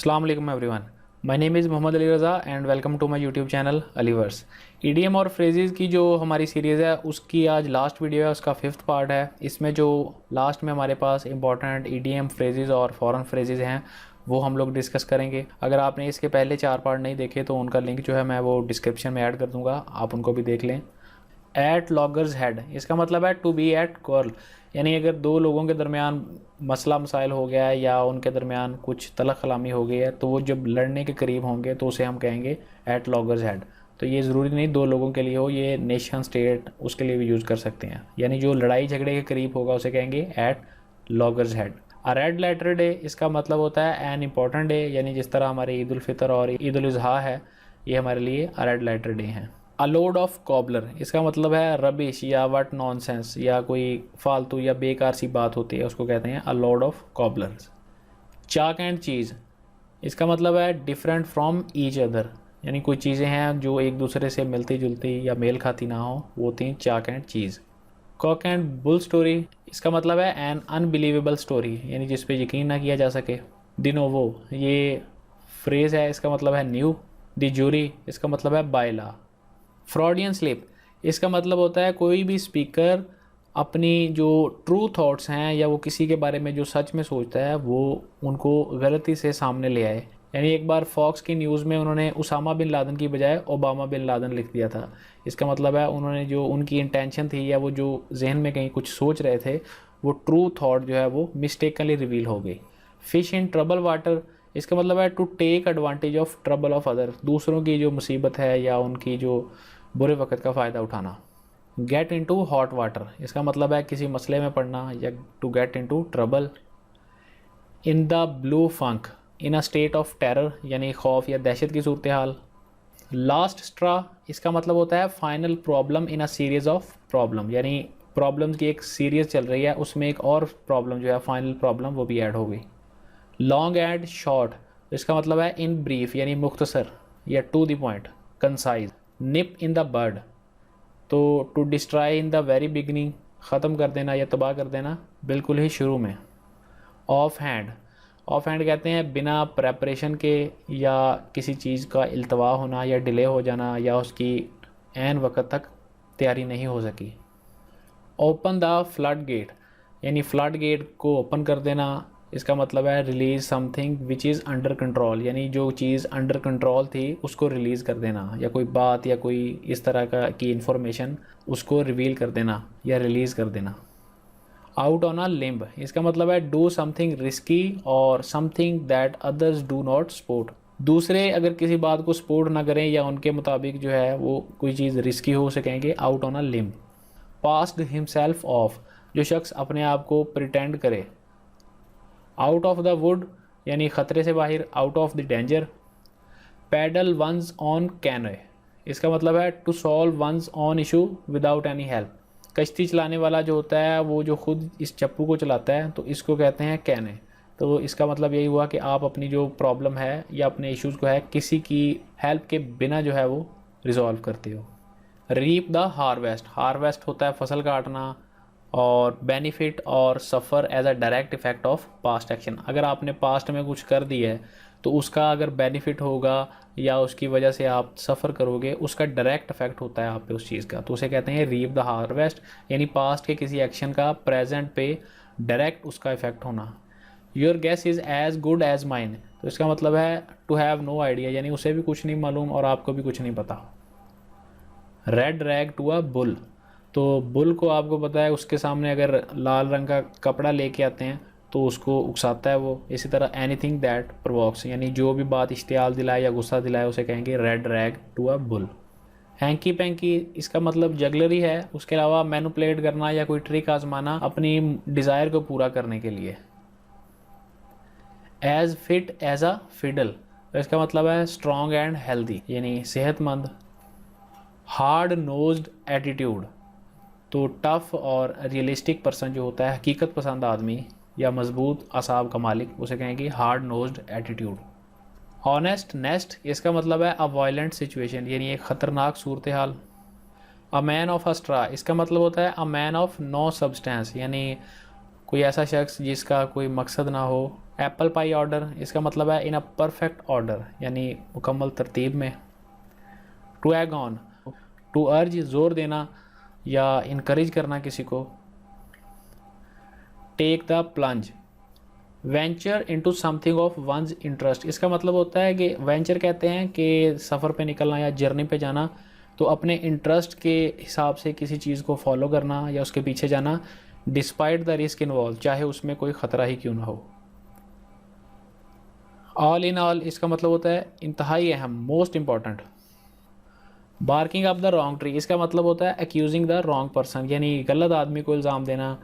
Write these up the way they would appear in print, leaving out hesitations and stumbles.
अस्सलाम वालेकुम everyone. My name is Mohammad Ali Raza and welcome to my YouTube channel Aliverse. Idioms और phrases की जो हमारी सीरीज़ है उसकी आज लास्ट वीडियो है, उसका 5th पार्ट है। इसमें जो लास्ट में हमारे पास इंपॉर्टेंट ईडीएम फ्रेजेस और फॉरेन फ्रेजेस हैं वो हम लोग डिस्कस करेंगे। अगर आपने इसके पहले 4 पार्ट नहीं देखे तो उनका लिंक जो है मैं वो डिस्क्रिप्शन में ऐड कर दूँगा, आप उनको भी देख लें। एट लॉगर्स हेड, इसका मतलब है टू बी एट कॉल, यानी अगर दो लोगों के दरमियान मसला मसाइल हो गया है या उनके दरमियान कुछ तलख कलामी हो गई है तो वो जब लड़ने के करीब होंगे तो उसे हम कहेंगे एट लॉगर्स हेड। तो ये ज़रूरी नहीं दो लोगों के लिए हो, ये नेशन स्टेट उसके लिए भी यूज़ कर सकते हैं। यानी जो लड़ाई झगड़े के करीब होगा उसे कहेंगे एट लॉगर्स हेड। अ रेड लेटर डे, इसका मतलब होता है एन इम्पॉर्टेंट डे, यानी जिस तरह हमारे ईद उल फितर और ईद उल अज़हा है ये हमारे लिए अ रेड लेटर डे हैं। अ लोड ऑफ कॉबलर, इसका मतलब है रबिश या वट नॉनसेंस या कोई फालतू या बेकार सी बात होती है उसको कहते हैं a load of cobblers. Chalk and cheese, इसका मतलब है डिफरेंट फ्रॉम ईच अदर, यानी कोई चीज़ें हैं जो एक दूसरे से मिलती जुलती या मेल खाती ना हो, वो होती हैं chalk and cheese. Cock and bull story, इसका मतलब है एन अनबिलीवेबल स्टोरी, यानी जिस पे यकीन ना किया जा सके। डिनोवो, ये फ्रेज़ है, इसका मतलब है न्यू। दी जूरी, इसका मतलब है बाय लॉ। फ्रॉडियन स्लिप, इसका मतलब होता है कोई भी स्पीकर अपनी जो ट्रू थॉट्स हैं या वो किसी के बारे में जो सच में सोचता है वो उनको गलती से सामने ले आए। यानी एक बार फॉक्स की न्यूज़ में उन्होंने उसामा बिन लादेन की बजाय ओबामा बिन लादेन लिख दिया था। इसका मतलब है उन्होंने जो उनकी इंटेंशन थी या वो जो जहन में कहीं कुछ सोच रहे थे वो ट्रू थॉट जो है वो मिस्टेकनली रिवील हो गई। फिश इन ट्रबल वाटर, इसका मतलब है to take advantage of trouble of other, दूसरों की जो मुसीबत है या उनकी जो बुरे वक्त का फ़ायदा उठाना। गेट इनटू हॉट वाटर, इसका मतलब है किसी मसले में पड़ना या to get into trouble. In the blue funk, in a state of terror, यानी खौफ या दहशत की सूरत हाल। लास्ट स्ट्रा, इसका मतलब होता है final problem in a series of problem, यानी प्रॉब्लम्स की एक सीरीज चल रही है उसमें एक और प्रॉब्लम जो है फाइनल प्रॉब्लम वो भी ऐड हो गई। लॉन्ग एंड शॉर्ट, इसका मतलब है इन ब्रीफ, यानी मुख्तसर या to the point, concise. Nip in the bird, तो to destroy in the very beginning, ख़त्म कर देना या तबाह कर देना बिल्कुल ही शुरू में। ऑफ हैंड, ऑफ हैंड कहते हैं बिना प्रेपरेशन के या किसी चीज़ का इल्तवा होना या डिले हो जाना या उसकी ऐन वक्त तक तैयारी नहीं हो सकी। ओपन द फ्लड गेट, यानी फ्लड गेट को ओपन कर देना, इसका मतलब है release something which is under control, यानी जो चीज़ अंडर कंट्रोल थी उसको रिलीज़ कर देना या कोई बात या कोई इस तरह का की इन्फॉर्मेशन उसको रिवील कर देना या रिलीज़ कर देना। आउट ऑन अ लिम्ब, इसका मतलब है डू समथिंग रिस्की और something that others do not support, दूसरे अगर किसी बात को सपोर्ट ना करें या उनके मुताबिक जो है वो कोई चीज़ रिस्की हो उसे कहेंगे out on a limb. Passed himself of, जो शख्स अपने आप को प्रिटेंड करे। आउट ऑफ द वुड, यानी ख़तरे से बाहर, out of the danger. Paddle one's on canoe, इसका मतलब है to solve one's on issue without any help, कश्ती चलाने वाला जो होता है वो जो खुद इस चप्पू को चलाता है तो इसको कहते हैं कैने। तो इसका मतलब यही हुआ कि आप अपनी जो प्रॉब्लम है या अपने इश्यूज़ को है किसी की हेल्प के बिना जो है वो रिजॉल्व करते हो। रीप द हार्वेस्ट, हार्वेस्ट होता है फसल काटना, और बेनिफिट और suffer as a direct effect of past action, अगर आपने पास्ट में कुछ कर दिया है तो उसका अगर बेनिफिट होगा या उसकी वजह से आप सफ़र करोगे उसका डायरेक्ट इफेक्ट होता है आप पे उस चीज़ का, तो उसे कहते हैं रीप द हार्वेस्ट, यानी पास्ट के किसी एक्शन का प्रेजेंट पे डायरेक्ट उसका इफेक्ट होना। Your guess is as good as mine, तो इसका मतलब है टू हैव नो आइडिया, यानी उसे भी कुछ नहीं मालूम और आपको भी कुछ नहीं पता। Red rag to a bull, तो बुल को आपको पता है उसके सामने अगर लाल रंग का कपड़ा लेके आते हैं तो उसको उकसाता है वो। इसी तरह एनीथिंग दैट प्रोवोक्स, यानी जो भी बात इश्तियाल दिलाए या गुस्सा दिलाए उसे कहेंगे red rag to a bull. Hanky panky, इसका मतलब जगलरी है, उसके अलावा मैनुपुलेट करना या कोई ट्रिक आजमाना अपनी डिज़ायर को पूरा करने के लिए। As fit as a fiddle, तो इसका मतलब है स्ट्रॉन्ग एंड हेल्दी, यानी सेहतमंद। हार्ड नोज्ड एटीट्यूड, तो टफ़ और रियलिस्टिक पर्सन जो होता है, हकीकत पसंद आदमी या मजबूत असाब का मालिक, उसे कहेंगे हार्ड नोज्ड एटीट्यूड। हॉनेस्ट नेस्ट, इसका मतलब है अ वायलेंट सिचुएशन, यानी एक ख़तरनाक सूरत हाल। A man of a straw, इसका मतलब होता है a man of no substance, यानी कोई ऐसा शख्स जिसका कोई मकसद ना हो। एप्पल पाई ऑर्डर, इसका मतलब है इन अ परफेक्ट ऑर्डर, यानी मुकम्मल तरतीब में। टू एग ऑन, टू अर्ज, ज़ोर देना या इनकरेज करना किसी को। Take the plunge, venture into something of one's interest, इसका मतलब होता है कि वेंचर कहते हैं कि सफ़र पे निकलना या जर्नी पे जाना, तो अपने इंटरेस्ट के हिसाब से किसी चीज़ को फॉलो करना या उसके पीछे जाना, डिस्पाइट द रिस्क इन्वॉल्व, चाहे उसमें कोई ख़तरा ही क्यों ना हो। ऑल इन ऑल, इसका मतलब होता है इंतहाई अहम, most important. Barking up the wrong tree, इसका मतलब होता है एक्यूजिंग द रॉन्ग पर्सन, यानी गलत आदमी को इल्ज़ाम देना।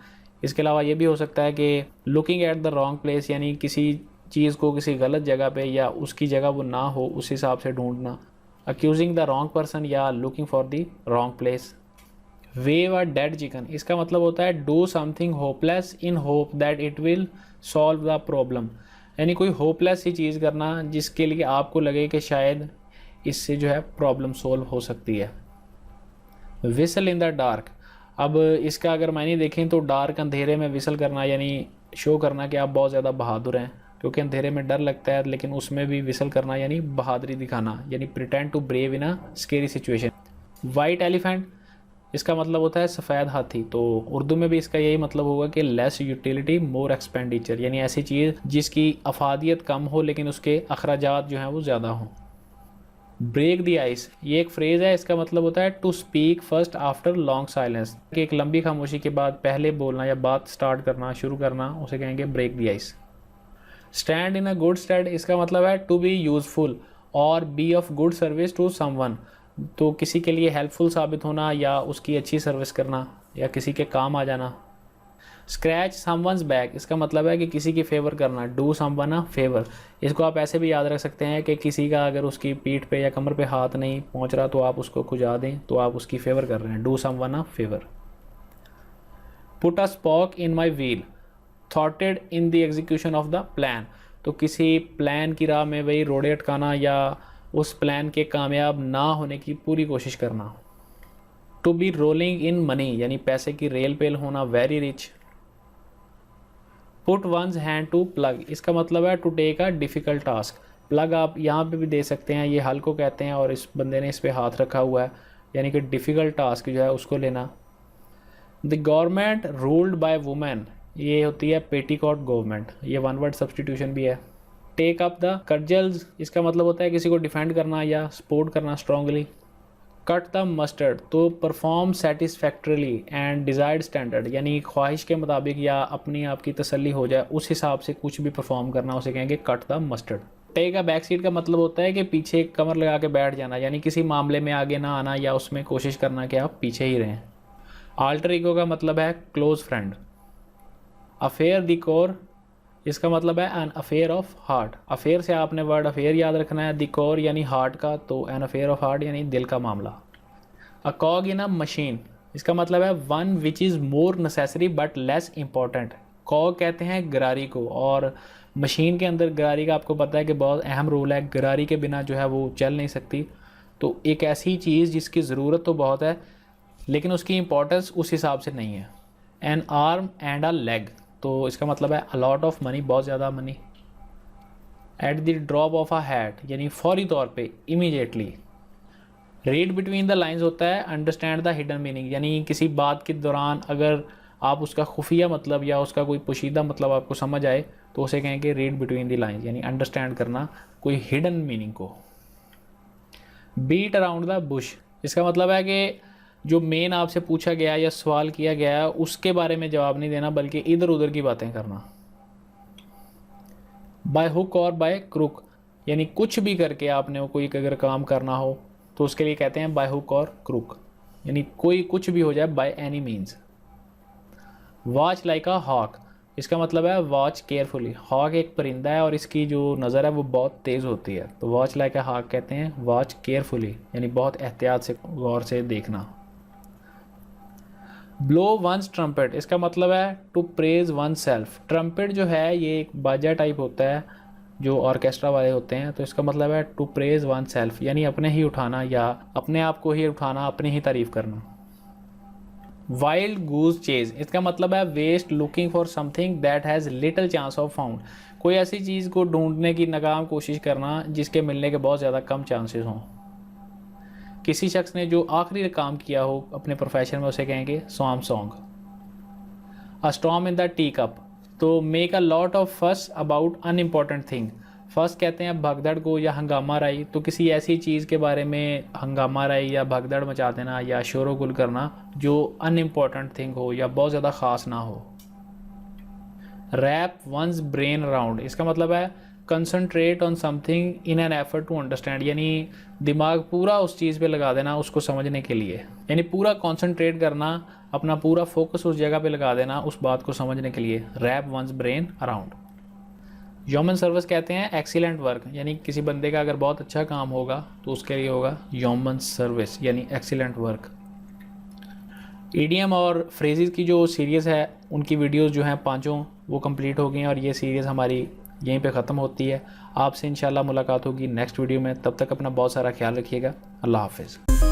इसके अलावा ये भी हो सकता है कि looking at the wrong place, यानी किसी चीज़ को किसी गलत जगह पे या उसकी जगह वो ना हो उस हिसाब से ढूंढना। एक्यूजिंग द रॉन्ग पर्सन या looking for the wrong place. Wave a dead chicken, इसका मतलब होता है do something hopeless in hope that it will solve the problem, यानी कोई होपलेस ही चीज़ करना जिसके लिए आपको लगे कि शायद इससे जो है प्रॉब्लम सोल्व हो सकती है। विसल इन द डार्क, अब इसका अगर मायने देखें तो डार्क, अंधेरे में विसल करना, यानी शो करना कि आप बहुत ज़्यादा बहादुर हैं, क्योंकि अंधेरे में डर लगता है, लेकिन उसमें भी विसल करना यानी बहादुरी दिखाना, यानी pretend to brave in a scary situation. White elephant, इसका मतलब होता है सफ़ेद हाथी, तो उर्दू में भी इसका यही मतलब होगा कि लेस यूटिलिटी मोर एक्सपेंडिचर, यानी ऐसी चीज़ जिसकी अफादियत कम हो लेकिन उसके अखराजात जो हैं वो ज़्यादा हों। ब्रेक दी आइस, ये एक फ्रेज़ है, इसका मतलब होता है to speak first after long silence, कि एक लंबी खामोशी के बाद पहले बोलना या बात स्टार्ट करना, शुरू करना, उसे कहेंगे break the ice. Stand in a good stead, इसका मतलब है टू बी यूज़फुल और be of good service to someone, तो किसी के लिए हेल्पफुल साबित होना या उसकी अच्छी सर्विस करना या किसी के काम आ जाना। स्क्रैच समवन्स बैक, इसका मतलब है कि किसी की फेवर करना, डू समवन अ फेवर, इसको आप ऐसे भी याद रख सकते हैं कि किसी का अगर उसकी पीठ पे या कमर पे हाथ नहीं पहुंच रहा तो आप उसको खुजा दें, तो आप उसकी फेवर कर रहे हैं, do someone a favour. Put a spoke in my wheel, थॉटेड in the execution of the plan, तो किसी प्लान की राह में वही रोड़े अटकाना या उस प्लान के कामयाब ना होने की पूरी कोशिश करना। To be rolling in money, यानी पैसे की रेल पेल होना, very rich. Put one's hand to plough, इसका मतलब है to take a difficult task, plough आप यहाँ पे भी दे सकते हैं, ये हल को कहते हैं और इस बंदे ने इस पे हाथ रखा हुआ है, यानी कि डिफ़िकल्ट टास्क जो है उसको लेना। The government ruled by women, ये होती है पेटीकोट गवर्नमेंट, ये वन वर्ड सब्सटीट्यूशन भी है। टेक अप द कर्जल्स, इसका मतलब होता है किसी को डिफेंड करना या सपोर्ट करना स्ट्रांगली। कट द मस्टर्ड, तो perform satisfactorily and desired standard, यानी ख्वाहिश के मुताबिक या अपनी आपकी तसल्ली हो जाए उस हिसाब से कुछ भी परफॉर्म करना, उसे कहेंगे cut the mustard. Take a back seat का मतलब होता है कि पीछे कमर लगा के बैठ जाना, यानी किसी मामले में आगे ना आना या उसमें कोशिश करना कि आप पीछे ही रहें। आल्टर ईगो का मतलब है close friend. Affair the core, इसका मतलब है an affair of heart, affair से आपने वर्ड अफेयर याद रखना है, द कोर यानी हार्ट का, तो एन अफेयर ऑफ हार्ट यानी दिल का मामला। अ कॉग इन अ मशीन, इसका मतलब है one which is more necessary but less important. कॉग कहते हैं गरारी को, और मशीन के अंदर गरारी का आपको पता है कि बहुत अहम रोल है, गरारी के बिना जो है वो चल नहीं सकती, तो एक ऐसी चीज़ जिसकी ज़रूरत तो बहुत है लेकिन उसकी इंपॉर्टेंस उस हिसाब से नहीं है। N arm and a leg, तो इसका मतलब है अ लॉट ऑफ मनी, बहुत ज़्यादा money. At the drop of a hat, यानी फौरी तौर पे, immediately. Read between the lines होता है अंडरस्टैंड द हिडन मीनिंग, यानी किसी बात के दौरान अगर आप उसका खुफिया मतलब या उसका कोई पोशीदा मतलब आपको समझ आए तो उसे कहेंगे रीड बिटवीन द लाइंस, यानी अंडरस्टैंड करना कोई हिडन मीनिंग को। बीट अराउंड द बुश, इसका मतलब है कि जो मेन आपसे पूछा गया या सवाल किया गया है उसके बारे में जवाब नहीं देना बल्कि इधर उधर की बातें करना। बाय हुक और बाय क्रुक, यानी कुछ भी करके आपने कोई अगर काम करना हो तो उसके लिए कहते हैं बाय हुक और क्रुक, यानी कोई कुछ भी हो जाए by any means. Watch like a hawk, इसका मतलब है वॉच केयरफुली, हॉक एक परिंदा है और इसकी जो नज़र है वो बहुत तेज़ होती है, तो वॉच लाइक अ हॉक कहते हैं वॉच केयरफुली, यानी बहुत एहतियात से गौर से देखना। ब्लो वंस ट्रम्पेट, इसका मतलब है to praise oneself. Trumpet जो है ये एक बाजा टाइप होता है जो ऑर्केस्ट्रा वाले होते हैं, तो इसका मतलब है टू प्रेज वन सेल्फ, यानी अपने ही उठाना या अपने आप को ही उठाना, अपनी ही तारीफ़ करना। वाइल्ड गूज चेज, इसका मतलब है waste looking for something that has little chance of found. कोई ऐसी चीज़ को ढूंढने की नाकाम कोशिश करना जिसके मिलने के बहुत ज़्यादा कम चांसेस हों। किसी शख्स ने जो आखिरी काम किया हो अपने प्रोफेशन में उसे कहेंगे swan song. A storm in the tea cup, तो make a lot of fuss about unimportant thing. फर्स्ट कहते हैं भगदड़ को या हंगामा राई, तो किसी ऐसी चीज़ के बारे में हंगामा राई या भगदड़ मचा देना या शोर गुल करना जो अनइम्पॉर्टेंट थिंग हो या बहुत ज़्यादा ख़ास ना हो। रैप वंस ब्रेन अराउंड, इसका मतलब है concentrate on something in an effort to understand, यानी दिमाग पूरा उस चीज़ पे लगा देना उसको समझने के लिए, यानी पूरा कंसंट्रेट करना, अपना पूरा फोकस उस जगह पे लगा देना उस बात को समझने के लिए। Wrap one's brain around. Yeoman service कहते हैं एक्सीलेंट वर्क, यानी किसी बंदे का अगर बहुत अच्छा काम होगा तो उसके लिए होगा यौमन सर्विस यानी एक्सीलेंट वर्क। ईडीएम और फ्रेजेस की जो सीरीज़ है उनकी वीडियोस जो हैं पांचों वो कंप्लीट हो गई हैं और ये सीरीज़ हमारी यहीं पे ख़त्म होती है। आपसे इंशाल्लाह मुलाकात होगी नेक्स्ट वीडियो में, तब तक अपना बहुत सारा ख्याल रखिएगा। अल्लाह हाफिज़।